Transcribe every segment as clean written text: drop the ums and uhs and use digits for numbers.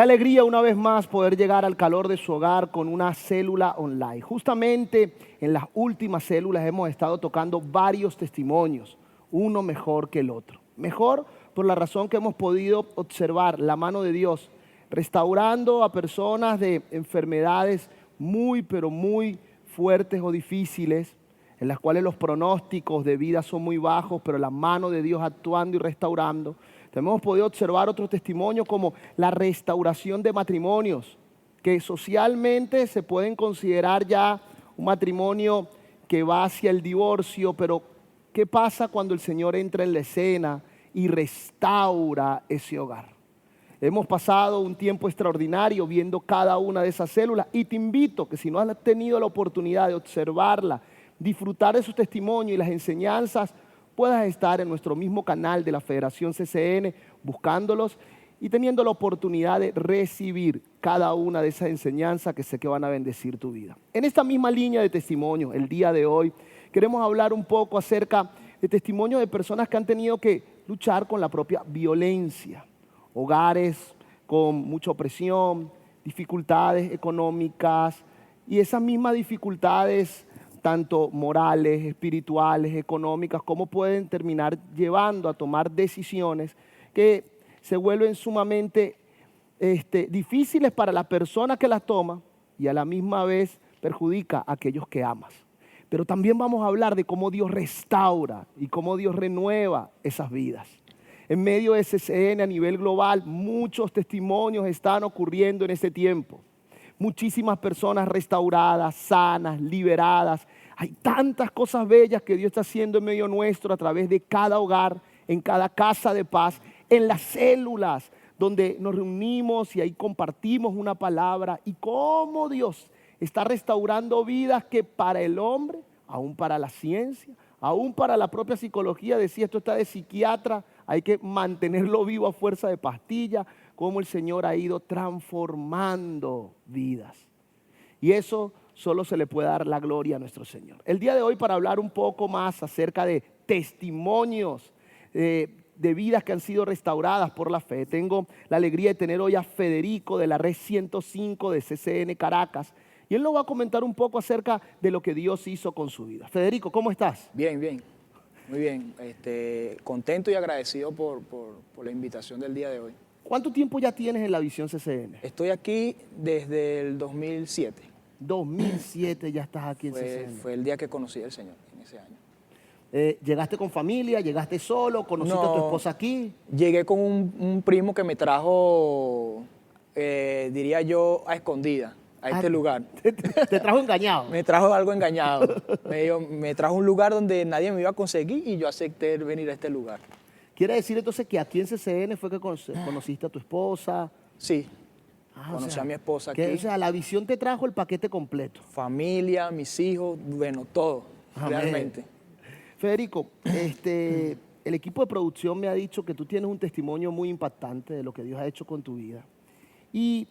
Qué alegría una vez más poder llegar al calor de su hogar con una célula online. Justamente en las últimas células hemos estado tocando varios testimonios, uno mejor que el otro. Mejor por la razón que hemos podido observar la mano de Dios restaurando a personas de enfermedades muy, pero muy fuertes o difíciles, en las cuales los pronósticos de vida son muy bajos, pero la mano de Dios actuando y restaurando. Hemos podido observar otros testimonios como la restauración de matrimonios, que socialmente se pueden considerar ya un matrimonio que va hacia el divorcio, pero ¿qué pasa cuando el Señor entra en la escena y restaura ese hogar? Hemos pasado un tiempo extraordinario viendo cada una de esas células y te invito que si no has tenido la oportunidad de observarla, disfrutar de sus testimonios y las enseñanzas, puedas estar en nuestro mismo canal de la Federación CCN buscándolos y teniendo la oportunidad de recibir cada una de esas enseñanzas que sé que van a bendecir tu vida. En esta misma línea de testimonio, el día de hoy, queremos hablar un poco acerca de testimonios de personas que han tenido que luchar con la propia violencia. Hogares con mucha opresión, dificultades económicas y esas mismas dificultades tanto morales, espirituales, económicas, cómo pueden terminar llevando a tomar decisiones que se vuelven sumamente difíciles para la persona que las toma y a la misma vez perjudica a aquellos que amas. Pero también vamos a hablar de cómo Dios restaura y cómo Dios renueva esas vidas. En medio de CCN a nivel global, muchos testimonios están ocurriendo en este tiempo. Muchísimas personas restauradas, sanas, liberadas. Hay tantas cosas bellas que Dios está haciendo en medio nuestro a través de cada hogar, en cada casa de paz, en las células donde nos reunimos y ahí compartimos una palabra. Y cómo Dios está restaurando vidas que para el hombre, aún para la ciencia, aún para la propia psicología, decía esto está de psiquiatra, hay que mantenerlo vivo a fuerza de pastilla, cómo el Señor ha ido transformando vidas. Y eso solo se le puede dar la gloria a nuestro Señor. El día de hoy, para hablar un poco más acerca de testimonios de vidas que han sido restauradas por la fe, tengo la alegría de tener hoy a Federico de la Red 105 de CCN Caracas. Y él nos va a comentar un poco acerca de lo que Dios hizo con su vida. Federico, ¿cómo estás? Bien, bien, muy bien. Contento y agradecido por la invitación del día de hoy. ¿Cuánto tiempo ya tienes en la Visión CCN? Estoy aquí desde el 2007. 2007 ya estás aquí en CCN. Fue el día que conocí al Señor, en ese año. ¿Llegaste con familia? ¿Llegaste solo? ¿Conociste a tu esposa aquí? Llegué con un primo que me trajo, diría yo, a escondida. A este lugar. ¿Te trajo engañado? Me trajo algo engañado. Me trajo un lugar donde nadie me iba a conseguir y yo acepté venir a este lugar. ¿Quiere decir entonces que aquí en CCN fue que conociste a tu esposa? Sí, conocí a mi esposa aquí. O sea, la Visión te trajo el paquete completo. Familia, mis hijos, bueno, todo, realmente. Federico, el equipo de producción me ha dicho que tú tienes un testimonio muy impactante de lo que Dios ha hecho con tu vida. Y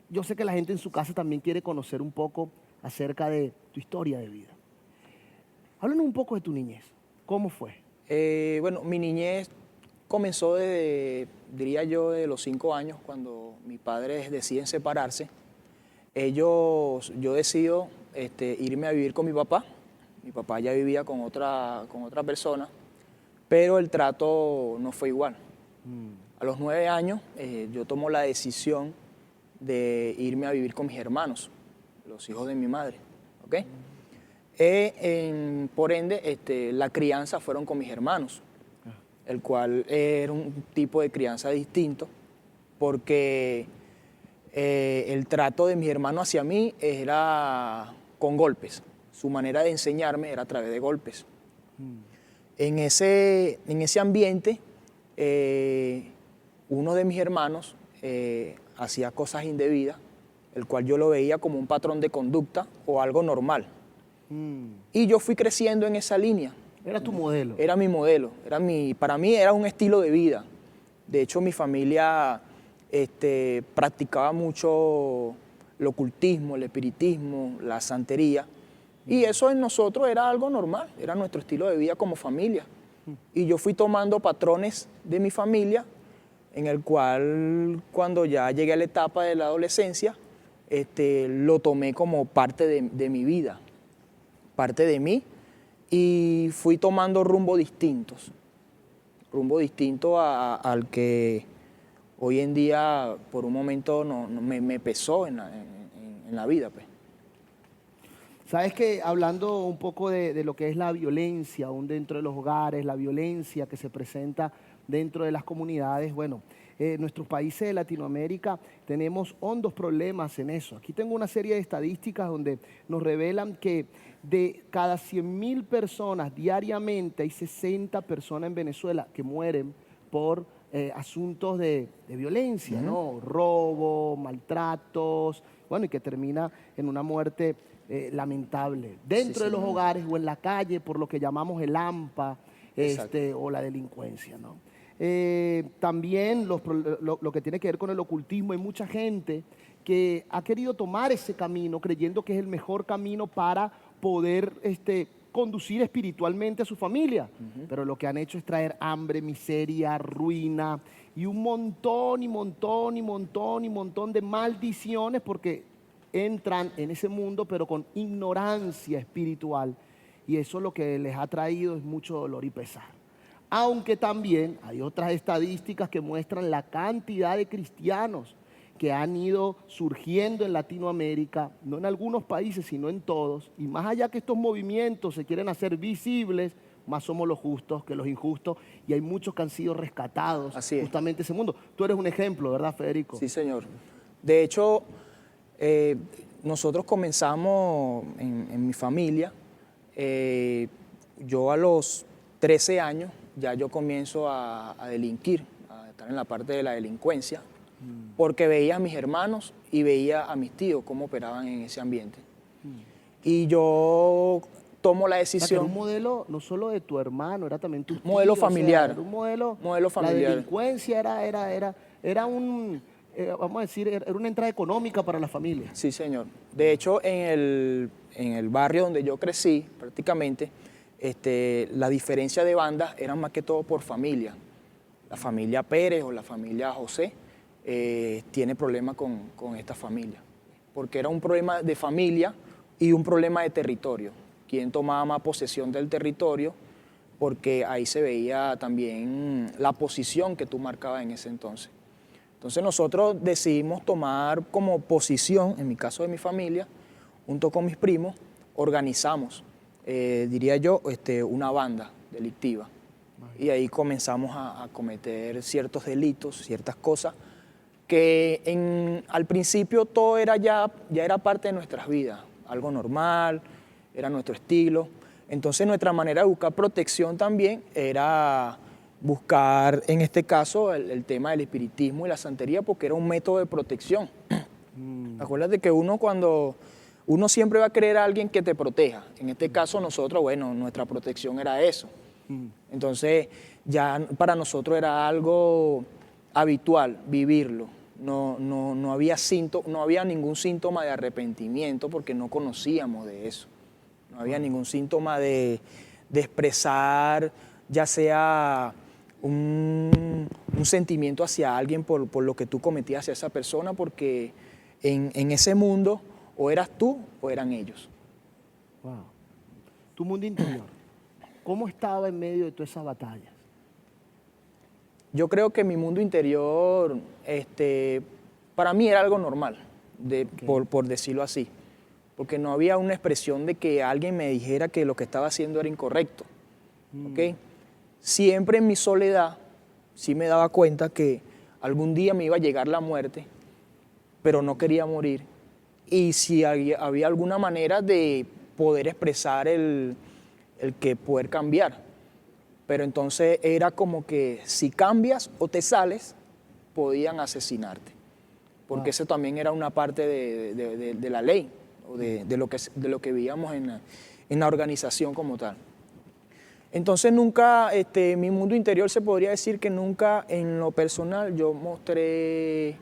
yo sé que la gente en su casa también quiere conocer un poco acerca de tu historia de vida. Háblanos un poco de tu niñez. ¿Cómo fue? Bueno, mi niñez comenzó desde, diría yo, de los 5 años, cuando mis padres deciden separarse. Yo decido irme a vivir con mi papá. Mi papá ya vivía con otra persona, pero el trato no fue igual. A los 9 años yo tomo la decisión de irme a vivir con mis hermanos, los hijos de mi madre, ¿ok? Por ende, la crianza fueron con mis hermanos, el cual era un tipo de crianza distinto, porque el trato de mis hermanos hacia mí era con golpes. Su manera de enseñarme era a través de golpes. En ese ambiente, uno de mis hermanos hacía cosas indebidas, el cual yo lo veía como un patrón de conducta o algo normal. Y yo fui creciendo en esa línea. ¿Era tu modelo? Era mi modelo. Para mí era un estilo de vida. De hecho, mi familia practicaba mucho el ocultismo, el espiritismo, la santería. Y eso en nosotros era algo normal, era nuestro estilo de vida como familia. Y yo fui tomando patrones de mi familia en el cual cuando ya llegué a la etapa de la adolescencia, lo tomé como parte de mi vida, parte de mí, y fui tomando rumbo distinto al que hoy en día por un momento me pesó en la vida, pues. Sabes que hablando un poco de lo que es la violencia, aún dentro de los hogares, la violencia que se presenta dentro de las comunidades, bueno, nuestros países de Latinoamérica tenemos hondos problemas en eso. Aquí tengo una serie de estadísticas donde nos revelan que de cada 100.000 personas diariamente hay 60 personas en Venezuela que mueren por asuntos de violencia, ¿no? Robo, maltratos, bueno, y que termina en una muerte lamentable dentro de los señor. hogares o en la calle por lo que llamamos el AMPA Exacto. o la delincuencia, ¿no? También lo que tiene que ver con el ocultismo, hay mucha gente que ha querido tomar ese camino creyendo que es el mejor camino para poder conducir espiritualmente a su familia, pero lo que han hecho es traer hambre, miseria, ruina y un montón y montón y montón y montón de maldiciones porque entran en ese mundo pero con ignorancia espiritual y eso lo que les ha traído es mucho dolor y pesar. Aunque también hay otras estadísticas que muestran la cantidad de cristianos que han ido surgiendo en Latinoamérica, no en algunos países, sino en todos. Y más allá que estos movimientos se quieren hacer visibles, más somos los justos que los injustos. Y hay muchos que han sido rescatados Así es. justamente de ese mundo. Tú eres un ejemplo, ¿verdad, Federico? Sí, señor. De hecho, nosotros comenzamos en mi familia. Yo a los 13 años ya yo comienzo a delinquir, a estar en la parte de la delincuencia, porque veía a mis hermanos y veía a mis tíos cómo operaban en ese ambiente. Y yo tomo la O sea, que era decisión. un modelo no solo de tu hermano, era también tu tío, Modelo o sea, familiar. era un modelo Modelo familiar. La delincuencia era un, vamos a decir, era una entrada económica para la familia. Sí, señor. De hecho, en el barrio donde yo crecí, prácticamente, la diferencia de bandas era más que todo por familia. La familia Pérez o la familia José tiene problemas con esta familia, porque era un problema de familia y un problema de territorio. Quién tomaba más posesión del territorio, porque ahí se veía también la posición que tú marcabas en ese entonces. Entonces nosotros decidimos tomar como posición, en mi caso de mi familia, junto con mis primos, organizamos, diría yo, una banda delictiva. Y ahí comenzamos a cometer ciertos delitos, ciertas cosas, que al principio todo ya era parte de nuestras vidas, algo normal, era nuestro estilo. Entonces nuestra manera de buscar protección también era buscar, en este caso, el tema del espiritismo y la santería, porque era un método de protección. Acuérdate que uno siempre va a querer a alguien que te proteja. En este caso nosotros, bueno, nuestra protección era eso. Entonces ya para nosotros era algo habitual vivirlo. No había ningún síntoma de arrepentimiento porque no conocíamos de eso. No había ningún síntoma de expresar ya sea un sentimiento hacia alguien por lo que tú cometías hacia esa persona, porque en ese mundo o eras tú o eran ellos. Wow. Tu mundo interior, ¿cómo estaba en medio de todas esas batallas? Yo creo que mi mundo interior, para mí era algo normal, por decirlo así, porque no había una expresión de que alguien me dijera que lo que estaba haciendo era incorrecto. ¿Okay? Siempre en mi soledad sí me daba cuenta que algún día me iba a llegar la muerte, pero no quería morir. Y si había alguna manera de poder expresar el que poder cambiar. Pero entonces era como que si cambias o te sales, podían asesinarte. Porque eso también era una parte de la ley, o de lo que veíamos en la organización como tal. Entonces nunca, mi mundo interior se podría decir que nunca en lo personal yo mostré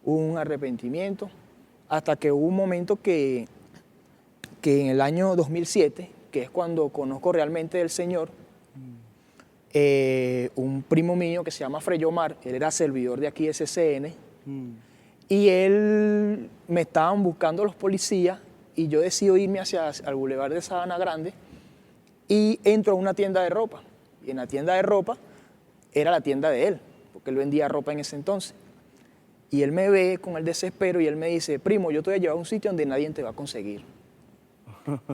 un arrepentimiento, hasta que hubo un momento que en el año 2007, que es cuando conozco realmente del Señor, un primo mío que se llama Freyomar, él era servidor de aquí de SCN, Mm. y él me estaban buscando los policías y yo decido irme hacia el Boulevard de Sabana Grande y entro a una tienda de ropa. Y en la tienda de ropa era la tienda de él, porque él vendía ropa en ese entonces. Y él me ve con el desespero y él me dice, primo, yo te voy a llevar a un sitio donde nadie te va a conseguir.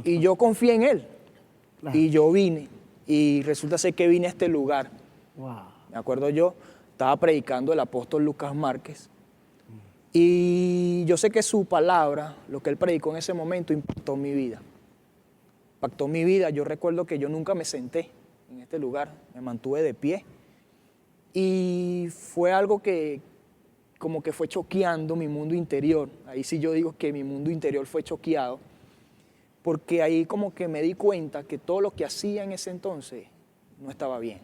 Y yo confié en él. Claro. Y yo vine. Y resulta ser que vine a este lugar. Wow. Me acuerdo yo, estaba predicando el apóstol Lucas Márquez. Y yo sé que su palabra, lo que él predicó en ese momento, impactó mi vida. Impactó mi vida. Yo recuerdo que yo nunca me senté en este lugar. Me mantuve de pie. Y fue algo que como que fue choqueando mi mundo interior. Ahí sí yo digo que mi mundo interior fue choqueado. Porque ahí como que me di cuenta que todo lo que hacía en ese entonces no estaba bien.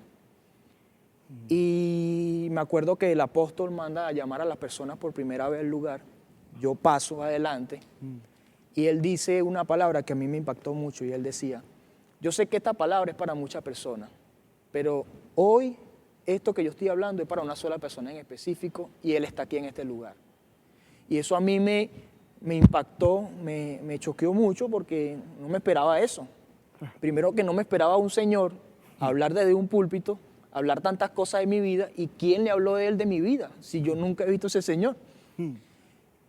Y me acuerdo que el apóstol manda a llamar a las personas por primera vez al lugar. Yo paso adelante y él dice una palabra que a mí me impactó mucho y él decía, yo sé que esta palabra es para muchas personas, pero hoy esto que yo estoy hablando es para una sola persona en específico y él está aquí en este lugar. Y eso a mí me impactó, me choqueó mucho porque no me esperaba eso. Primero que no me esperaba a un señor hablar desde un púlpito, hablar tantas cosas de mi vida, y quién le habló de él de mi vida, si yo nunca he visto a ese señor.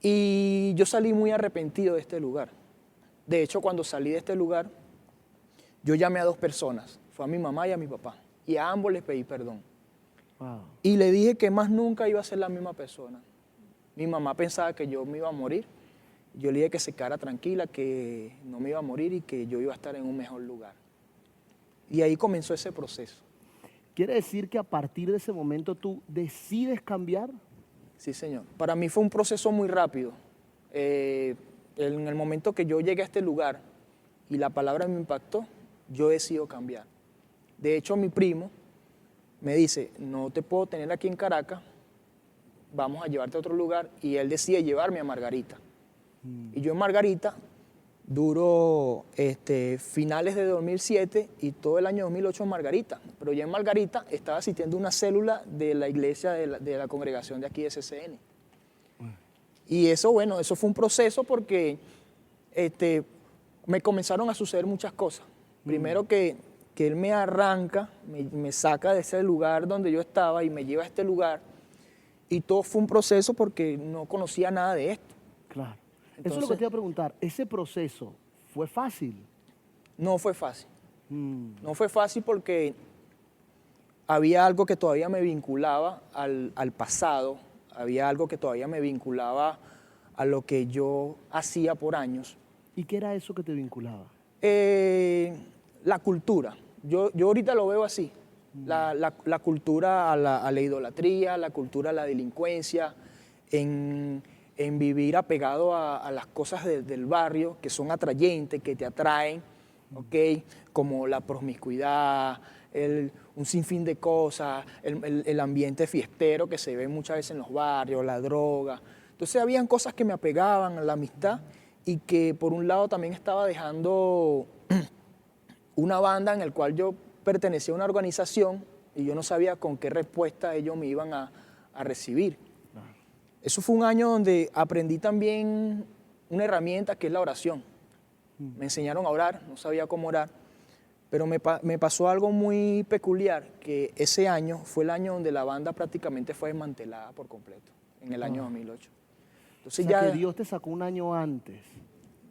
Y yo salí muy arrepentido de este lugar. De hecho, cuando salí de este lugar, yo llamé a dos personas, fue a mi mamá y a mi papá, y a ambos les pedí perdón. Wow. Y le dije que más nunca iba a ser la misma persona. Mi mamá pensaba que yo me iba a morir. Yo le dije que se quedara tranquila, que no me iba a morir y que yo iba a estar en un mejor lugar. Y ahí comenzó ese proceso. ¿Quiere decir que a partir de ese momento tú decides cambiar? Sí, señor. Para mí fue un proceso muy rápido. En el momento que yo llegué a este lugar y la palabra me impactó, yo decido cambiar. De hecho, mi primo me dice, no te puedo tener aquí en Caracas, vamos a llevarte a otro lugar, y él decide llevarme a Margarita. Y yo en Margarita duro finales de 2007 y todo el año 2008 en Margarita. Pero ya en Margarita estaba asistiendo a una célula de la iglesia de la congregación de aquí de SCN. Y eso, bueno, eso fue un proceso porque me comenzaron a suceder muchas cosas. Primero que él me arranca, me saca de ese lugar donde yo estaba y me lleva a este lugar. Y todo fue un proceso porque no conocía nada de esto. Claro. Eso es lo Entonces, que te iba a preguntar. ¿Ese proceso fue fácil? no fue fácil. No fue fácil porque había algo que todavía me vinculaba al pasado, había algo que todavía me vinculaba a lo que yo hacía por años. ¿Y qué era eso que te vinculaba? La cultura. Yo ahorita lo veo así. La cultura a la idolatría, la cultura a la delincuencia, en vivir apegado a las cosas del barrio que son atrayentes, que te atraen, ¿ok? Como la promiscuidad, un sinfín de cosas, el ambiente fiestero que se ve muchas veces en los barrios, la droga. Entonces habían cosas que me apegaban a la amistad y que por un lado también estaba dejando una banda en la cual yo pertenecía a una organización y yo no sabía con qué respuesta ellos me iban a recibir. Eso fue un año donde aprendí también una herramienta que es la oración. Me enseñaron a orar, no sabía cómo orar, pero me pasó algo muy peculiar, que ese año fue el año donde la banda prácticamente fue desmantelada por completo, en el año 2008. Entonces O sea, ya que Dios te sacó un año antes.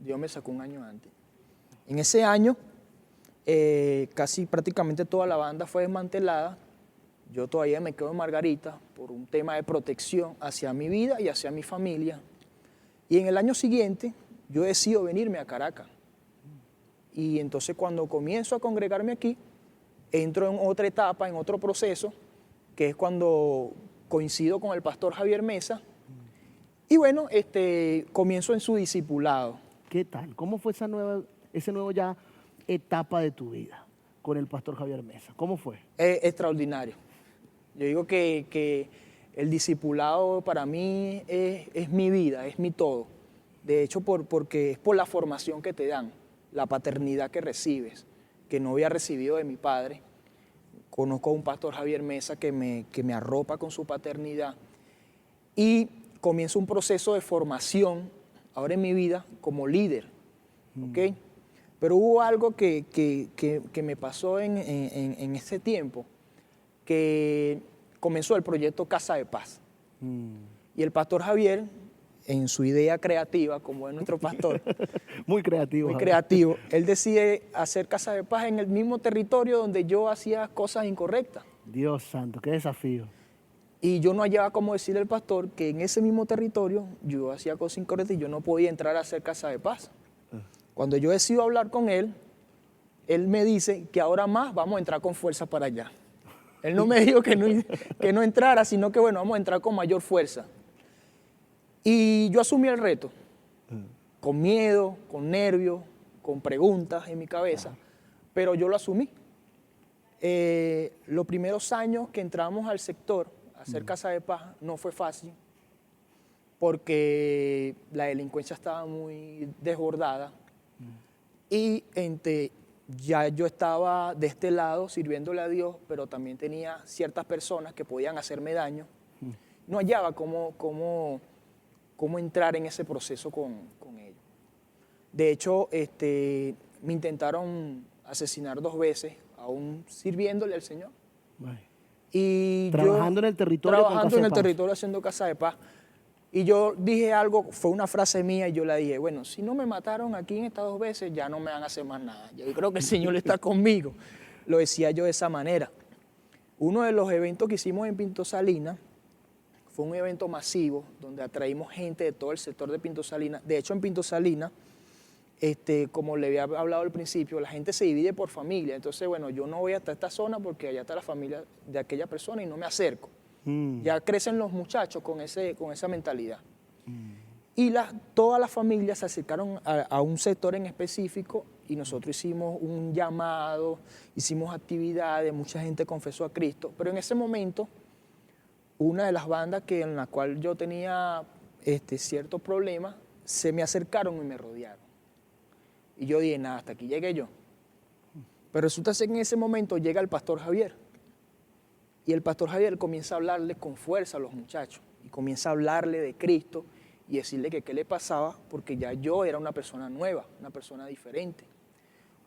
Dios me sacó un año antes. En ese año, casi prácticamente toda la banda fue desmantelada. Yo todavía me quedo en Margarita por un tema de protección hacia mi vida y hacia mi familia. Y en el año siguiente, yo decido venirme a Caracas. Y entonces cuando comienzo a congregarme aquí, entro en otra etapa, en otro proceso, que es cuando coincido con el pastor Javier Mesa. Y bueno, comienzo en su discipulado. ¿Qué tal? ¿Cómo fue ese nuevo ya etapa de tu vida con el pastor Javier Mesa? ¿Cómo fue? Extraordinario. Yo digo que el discipulado para mí es mi vida, es mi todo. De hecho, porque es por la formación que te dan, la paternidad que recibes, que no había recibido de mi padre. conozco a un pastor Javier Mesa que me arropa con su paternidad y comienzo un proceso de formación ahora en mi vida como líder, ¿ok? Pero hubo algo que me pasó en ese tiempo, que comenzó el proyecto Casa de Paz. Y el pastor Javier, en su idea creativa, como es nuestro pastor, Muy creativo. muy Javier. creativo, él decide hacer Casa de Paz en el mismo territorio donde yo hacía cosas incorrectas. Dios santo, qué desafío. Y yo no hallaba cómo decirle al pastor que en ese mismo territorio yo hacía cosas incorrectas y yo no podía entrar a hacer Casa de Paz. Cuando yo decido hablar con él me dice que ahora más vamos a entrar con fuerza para allá. Él no me dijo que no entrara, sino que bueno, vamos a entrar con mayor fuerza. Y yo asumí el reto, con miedo, con nervios, con preguntas en mi cabeza, pero yo lo asumí. Los primeros años que entramos al sector a hacer Casa de Paz no fue fácil, porque la delincuencia estaba muy desbordada y ya yo estaba de este lado sirviéndole a Dios, pero también tenía ciertas personas que podían hacerme daño. No hallaba cómo entrar en ese proceso con ellos. De hecho, me intentaron asesinar 2 veces, aún sirviéndole al Señor. Bueno. Y Trabajando en el territorio. Trabajando en el territorio haciendo Casa de Paz. Y yo dije algo, fue una frase mía, y yo la dije, bueno, si no me mataron aquí en estas 2 veces, ya no me van a hacer más nada. Yo creo que el Señor está conmigo. Lo decía yo de esa manera. Uno de los eventos que hicimos en Pinto Salinas fue un evento masivo donde atraímos gente de todo el sector de Pinto Salinas. De hecho, en Pinto Salinas, como le había hablado al principio, la gente se divide por familia. Entonces, bueno, yo no voy hasta esta zona porque allá está la familia de aquella persona y no me acerco. Ya crecen los muchachos con esa mentalidad. Y todas las familias se acercaron a un sector en específico y nosotros hicimos un llamado, hicimos actividades, mucha gente confesó a Cristo. Pero en ese momento, una de las bandas en la cual yo tenía ciertos problemas, se me acercaron y me rodearon. Y yo dije, nada, hasta aquí llegué yo. Pero resulta ser que en ese momento llega el pastor Javier. Y el pastor Javier comienza a hablarle con fuerza a los muchachos. Y comienza a hablarle de Cristo y decirle que qué le pasaba, porque ya yo era una persona nueva, una persona diferente.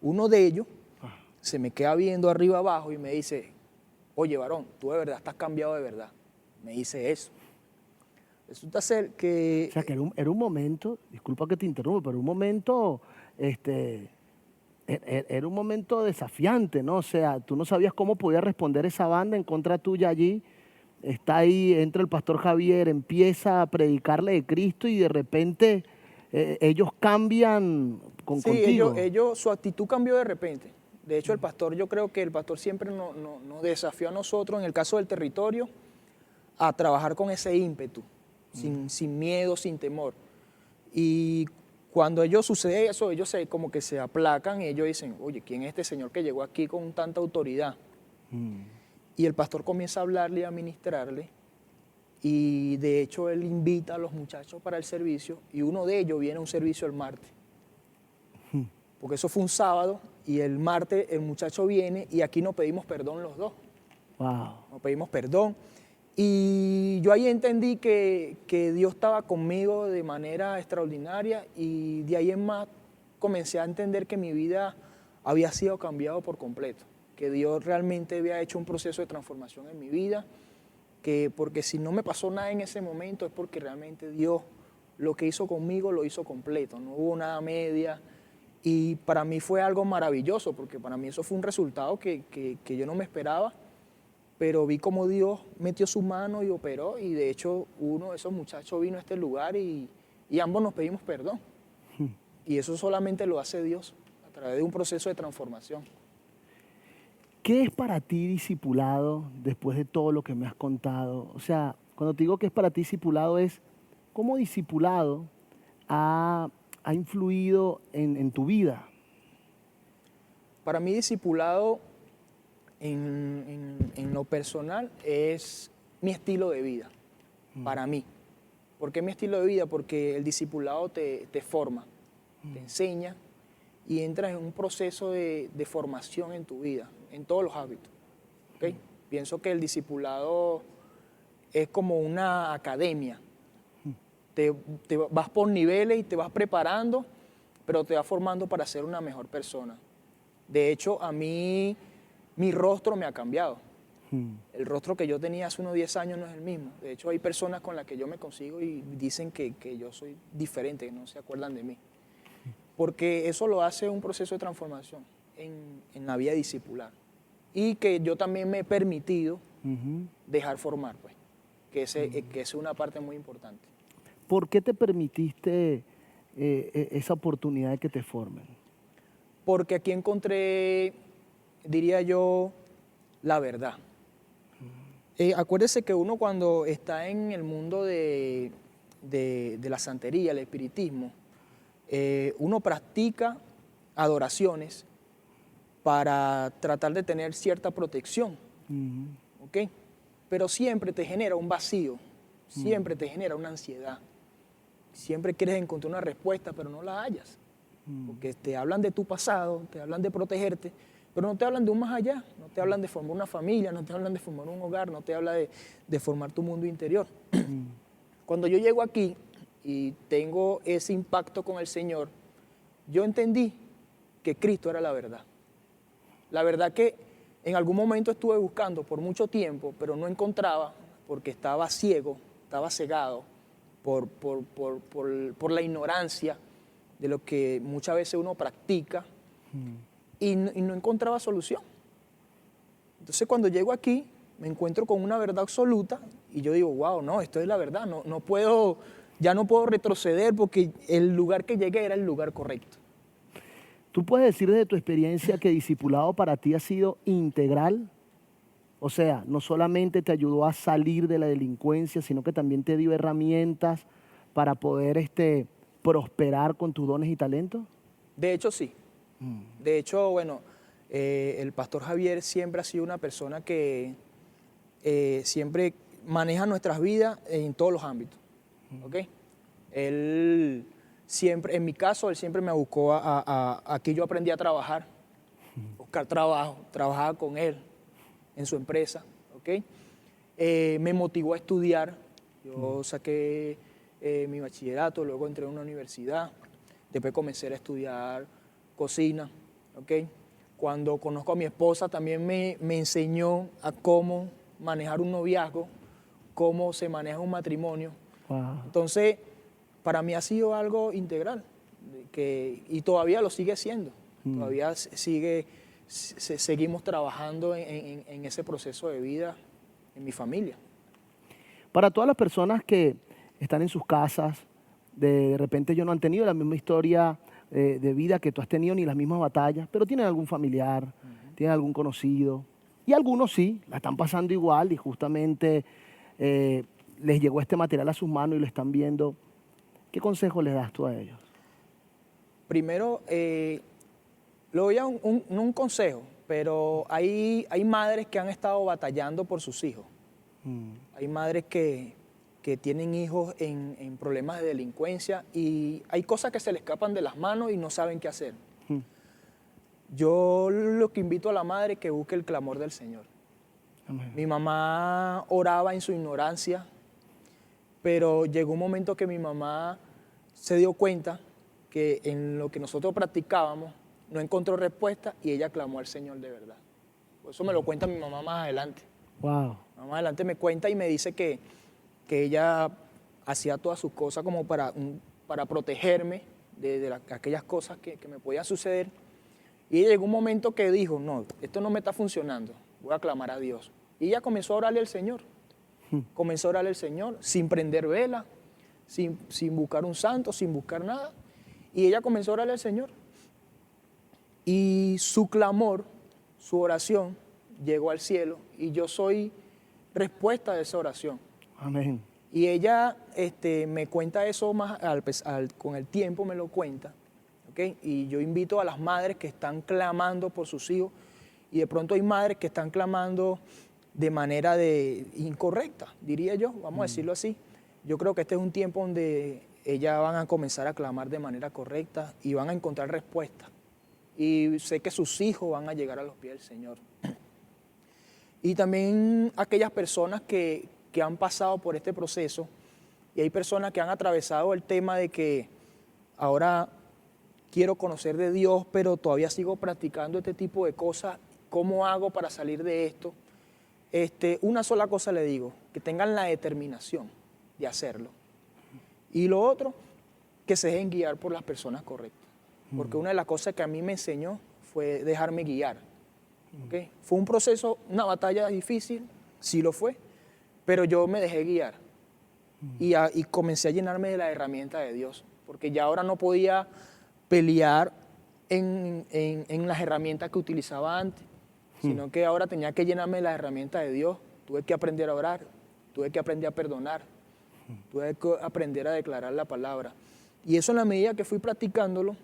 Uno de ellos se me queda viendo arriba abajo y me dice, oye, varón, tú de verdad estás cambiado de verdad. Me dice eso. Resulta ser que... O sea, que era un momento, disculpa que te interrumpa, pero un momento, era un momento desafiante, ¿no? O sea, tú no sabías cómo podía responder esa banda en contra tuya allí. Está ahí, entra el pastor Javier, empieza a predicarle de Cristo y de repente ellos cambian contigo. Su actitud cambió de repente. De hecho, yo creo que el pastor siempre nos desafió a nosotros, en el caso del territorio, a trabajar con ese ímpetu, sin miedo, sin temor. Y cuando sucede eso, ellos como que se aplacan y ellos dicen, oye, ¿quién es este señor que llegó aquí con tanta autoridad? Y el pastor comienza a hablarle y a ministrarle. Y de hecho él invita a los muchachos para el servicio y uno de ellos viene a un servicio el martes. Porque eso fue un sábado y el martes el muchacho viene y aquí nos pedimos perdón los dos. Wow. Nos pedimos perdón. Y yo ahí entendí que Dios estaba conmigo de manera extraordinaria y de ahí en más comencé a entender que mi vida había sido cambiado por completo, que Dios realmente había hecho un proceso de transformación en mi vida, porque si no me pasó nada en ese momento es porque realmente Dios lo que hizo conmigo lo hizo completo, no hubo nada media y para mí fue algo maravilloso porque para mí eso fue un resultado que yo no me esperaba. Pero vi cómo Dios metió su mano y operó y de hecho uno de esos muchachos vino a este lugar y ambos nos pedimos perdón. Y eso solamente lo hace Dios a través de un proceso de transformación. ¿Qué es para ti discipulado después de todo lo que me has contado? O sea, cuando te digo que es para ti discipulado es cómo discipulado ha influido en tu vida. Para mí discipulado en lo personal es mi estilo de vida, para mí. ¿Por qué mi estilo de vida? Porque el discipulado te forma, te enseña y entras en un proceso de formación en tu vida, en todos los hábitos. ¿ok? Pienso que el discipulado es como una academia. Te vas por niveles y te vas preparando, pero te vas formando para ser una mejor persona. De hecho, a mí mi rostro me ha cambiado. El rostro que yo tenía hace unos 10 años no es el mismo. De hecho, hay personas con las que yo me consigo y dicen que yo soy diferente, que no se acuerdan de mí. Porque eso lo hace un proceso de transformación en la vida discipular. Y que yo también me he permitido dejar formar, pues, que es una parte muy importante. ¿Por qué te permitiste esa oportunidad de que te formen? Porque aquí encontré, diría yo, la verdad. Acuérdese que uno cuando está en el mundo de la santería, el espiritismo, uno practica adoraciones para tratar de tener cierta protección, ¿ok? Pero siempre te genera un vacío, siempre te genera una ansiedad. Siempre quieres encontrar una respuesta, pero no la hallas. Porque te hablan de tu pasado, te hablan de protegerte, pero no te hablan de un más allá, no te hablan de formar una familia, no te hablan de formar un hogar, no te hablan de formar tu mundo interior. Cuando yo llego aquí y tengo ese impacto con el Señor, yo entendí que Cristo era la verdad. La verdad que en algún momento estuve buscando por mucho tiempo, pero no encontraba porque estaba ciego, estaba cegado por la ignorancia de lo que muchas veces uno practica y no encontraba solución. Entonces cuando llego aquí me encuentro con una verdad absoluta y yo digo, wow, no, esto es la verdad, ya no puedo retroceder porque el lugar que llegué era el lugar correcto. ¿Tú puedes decir desde tu experiencia que discipulado para ti ha sido integral? O sea, no solamente te ayudó a salir de la delincuencia, sino que también te dio herramientas para poder prosperar con tus dones y talentos. De hecho, sí. De hecho, bueno, el pastor Javier siempre ha sido una persona que siempre maneja nuestras vidas en todos los ámbitos. ¿Ok? Él siempre, en mi caso, él siempre me buscó aquí yo aprendí a trabajar, buscar trabajo, trabajaba con él en su empresa, ¿ok? Me motivó a estudiar, yo saqué mi bachillerato, luego entré a una universidad, después comencé a estudiar cocina, ¿ok? Cuando conozco a mi esposa también me enseñó a cómo manejar un noviazgo, cómo se maneja un matrimonio. Wow. Entonces, para mí ha sido algo integral y todavía lo sigue siendo. Todavía seguimos trabajando en ese proceso de vida en mi familia. Para todas las personas que están en sus casas, de repente ellos no han tenido la misma historia de vida que tú has tenido, ni las mismas batallas, pero tienen algún familiar, tienen algún conocido, y algunos sí, la están pasando igual y justamente les llegó este material a sus manos y lo están viendo. ¿Qué consejo les das tú a ellos? Primero, le doy no un consejo, pero hay madres que han estado batallando por sus hijos. Hay madres que tienen hijos en problemas de delincuencia y hay cosas que se les escapan de las manos y no saben qué hacer. Yo lo que invito a la madre es que busque el clamor del Señor. Amén. Mi mamá oraba en su ignorancia, pero llegó un momento que mi mamá se dio cuenta que en lo que nosotros practicábamos no encontró respuesta y ella clamó al Señor de verdad. Por eso me lo cuenta mi mamá más adelante. Wow. Más adelante me cuenta y me dice que ella hacía todas sus cosas como para protegerme de aquellas cosas que me podían suceder. Y llegó un momento que dijo, no, esto no me está funcionando, voy a clamar a Dios. Y ella comenzó a orarle al Señor. Comenzó a orarle al Señor sin prender vela, sin buscar un santo, sin buscar nada. Y ella comenzó a orarle al Señor. Y su clamor, su oración, llegó al cielo y yo soy respuesta de esa oración. Amén. Y ella me cuenta eso más con el tiempo, me lo cuenta. ¿Okay? Y yo invito a las madres que están clamando por sus hijos y de pronto hay madres que están clamando de manera incorrecta, diría yo, vamos a decirlo así. Yo creo que este es un tiempo donde ellas van a comenzar a clamar de manera correcta y van a encontrar respuesta. Y sé que sus hijos van a llegar a los pies del Señor. Y también aquellas personas que han pasado por este proceso, y hay personas que han atravesado el tema de que ahora quiero conocer de Dios, pero todavía sigo practicando este tipo de cosas. ¿Cómo hago para salir de esto? Una sola cosa le digo, que tengan la determinación de hacerlo. Y lo otro, que se dejen guiar por las personas correctas. Porque una de las cosas que a mí me enseñó fue dejarme guiar. ¿Okay? Fue un proceso, una batalla difícil, sí lo fue, pero yo me dejé guiar. Y comencé a llenarme de la herramienta de Dios. Porque ya ahora no podía pelear en las herramientas que utilizaba antes, sino que ahora tenía que llenarme de las herramientas de Dios. Tuve que aprender a orar, tuve que aprender a perdonar, tuve que aprender a declarar la palabra. Y eso, en la medida que fui practicándolo,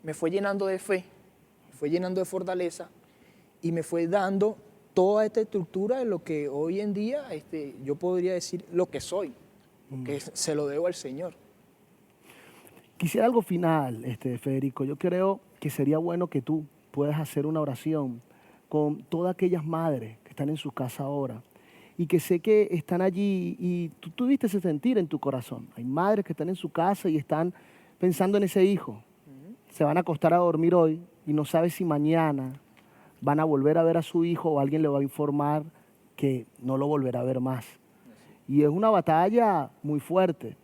me fue llenando de fe, me fue llenando de fortaleza y me fue dando toda esta estructura de lo que hoy en día yo podría decir lo que soy, porque se lo debo al Señor. Quisiera algo final, Federico. Yo creo que sería bueno que tú puedas hacer una oración con todas aquellas madres que están en su casa ahora y que sé que están allí y tú tuviste ese sentir en tu corazón. Hay madres que están en su casa y están pensando en ese hijo. Se van a acostar a dormir hoy y no saben si mañana van a volver a ver a su hijo o alguien le va a informar que no lo volverá a ver más. Y es una batalla muy fuerte.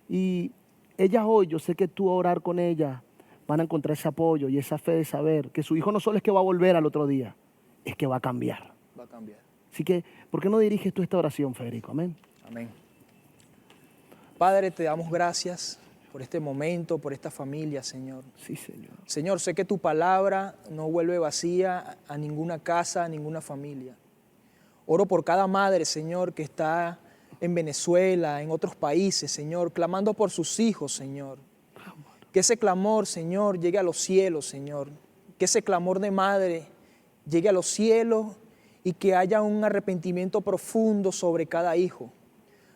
Y ellas hoy, yo sé que tú a orar con ellas van a encontrar ese apoyo y esa fe de saber que su hijo no solo es que va a volver al otro día, es que va a cambiar. Va a cambiar. Así que, ¿por qué no diriges tú esta oración, Federico? Amén. Amén. Padre, te damos gracias por este momento, por esta familia, Señor. Sí, Señor. Señor, sé que tu palabra no vuelve vacía a ninguna casa, a ninguna familia. Oro por cada madre, Señor, que está en Venezuela, en otros países, Señor, clamando por sus hijos, Señor. Que ese clamor, Señor, llegue a los cielos, Señor. Que ese clamor de madre llegue a los cielos y que haya un arrepentimiento profundo sobre cada hijo,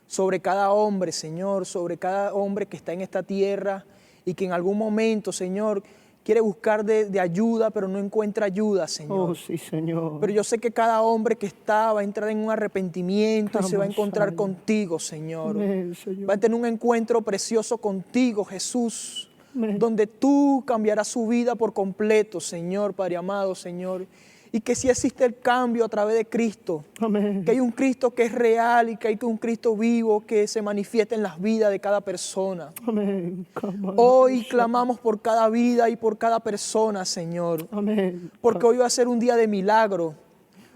sobre cada hombre, Señor, sobre cada hombre que está en esta tierra y que en algún momento, Señor, quiere buscar de ayuda, pero no encuentra ayuda, Señor. Oh, sí, Señor. Pero yo sé que cada hombre que está va a entrar en un arrepentimiento y se va a encontrar contigo, Señor. Amén, Señor. Va a tener un encuentro precioso contigo, Jesús, Amén. donde tú cambiarás su vida por completo, Señor, Padre amado, Señor. Y que sí existe el cambio a través de Cristo. Amén. Que hay un Cristo que es real y que hay un Cristo vivo que se manifiesta en las vidas de cada persona. Amén. Hoy clamamos por cada vida y por cada persona, Señor. Amén. Porque hoy va a ser un día de milagro.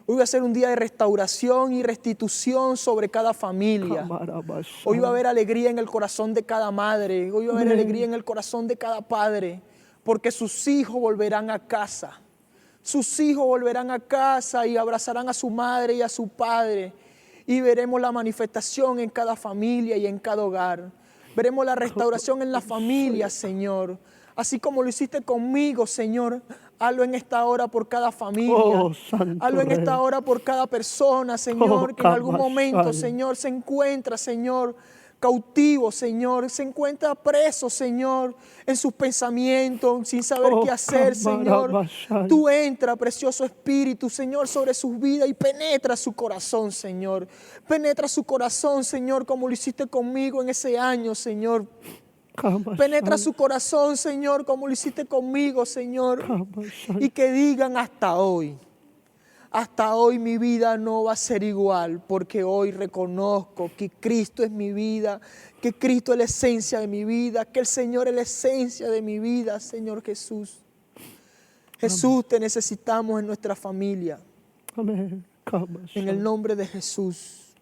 Hoy va a ser un día de restauración y restitución sobre cada familia. Hoy va a haber alegría en el corazón de cada madre. Hoy va a haber alegría en el corazón de cada padre. Porque sus hijos volverán a casa. Sus hijos volverán a casa y abrazarán a su madre y a su padre. Y veremos la manifestación en cada familia y en cada hogar. Veremos la restauración en la familia, Señor. Así como lo hiciste conmigo, Señor, hazlo en esta hora por cada familia. Oh, Santo Hazlo en Rey. esta hora por cada persona, Señor, Oh, que en algún momento, Kabashai. Señor, se encuentra, Señor, cautivo, Señor, se encuentra preso, Señor, en sus pensamientos, sin saber Oh, qué hacer, Señor. Kamarabashai. Tú entra, precioso Espíritu, Señor, sobre sus vidas y penetra su corazón, Señor. Penetra su corazón, Señor, como lo hiciste conmigo en ese año, Señor. Kabashai. Penetra su corazón, Señor, como lo hiciste conmigo, Señor. Kabashai. Y que digan hasta hoy mi vida no va a ser igual, porque hoy reconozco que Cristo es mi vida, que Cristo es la esencia de mi vida, que el Señor es la esencia de mi vida, Señor Jesús. Jesús, te necesitamos en nuestra familia. Amén. Kabashai. En el nombre de Jesús.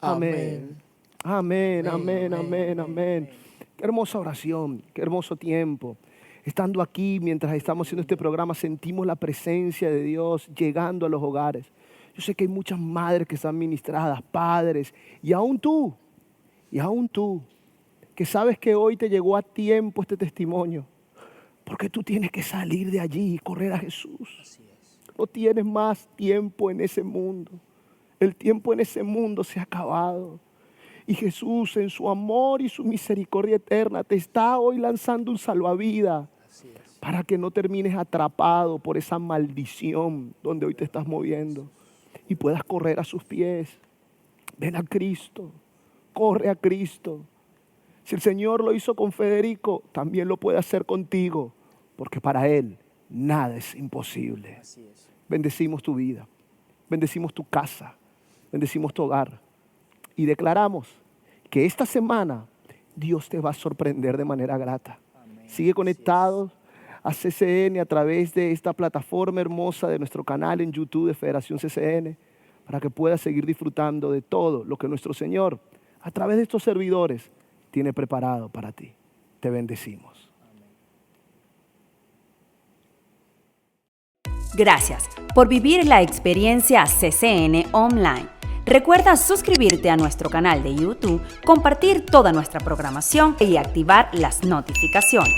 Amén. Amén, amén, amén, amén. Qué hermosa oración, qué hermoso tiempo. Estando aquí, mientras estamos haciendo este programa, sentimos la presencia de Dios llegando a los hogares. Yo sé que hay muchas madres que están ministradas, padres, y aún tú, que sabes que hoy te llegó a tiempo este testimonio, porque tú tienes que salir de allí y correr a Jesús. No tienes más tiempo en ese mundo. El tiempo en ese mundo se ha acabado. Y Jesús, en su amor y su misericordia eterna, te está hoy lanzando un salvavidas para que no termines atrapado por esa maldición donde hoy te estás moviendo. y puedas correr a sus pies. Ven a Cristo, corre a Cristo. Si el Señor lo hizo con Federico, también lo puede hacer contigo, porque para Él nada es imposible. Así es. Bendecimos tu vida, bendecimos tu casa, bendecimos tu hogar y declaramos que esta semana Dios te va a sorprender de manera grata. Amén. Sigue conectado a CCN a través de esta plataforma hermosa de nuestro canal en YouTube de Federación CCN para que puedas seguir disfrutando de todo lo que nuestro Señor, a través de estos servidores, tiene preparado para ti. Te bendecimos. Gracias por vivir la experiencia CCN Online. Recuerda suscribirte a nuestro canal de YouTube, compartir toda nuestra programación y activar las notificaciones.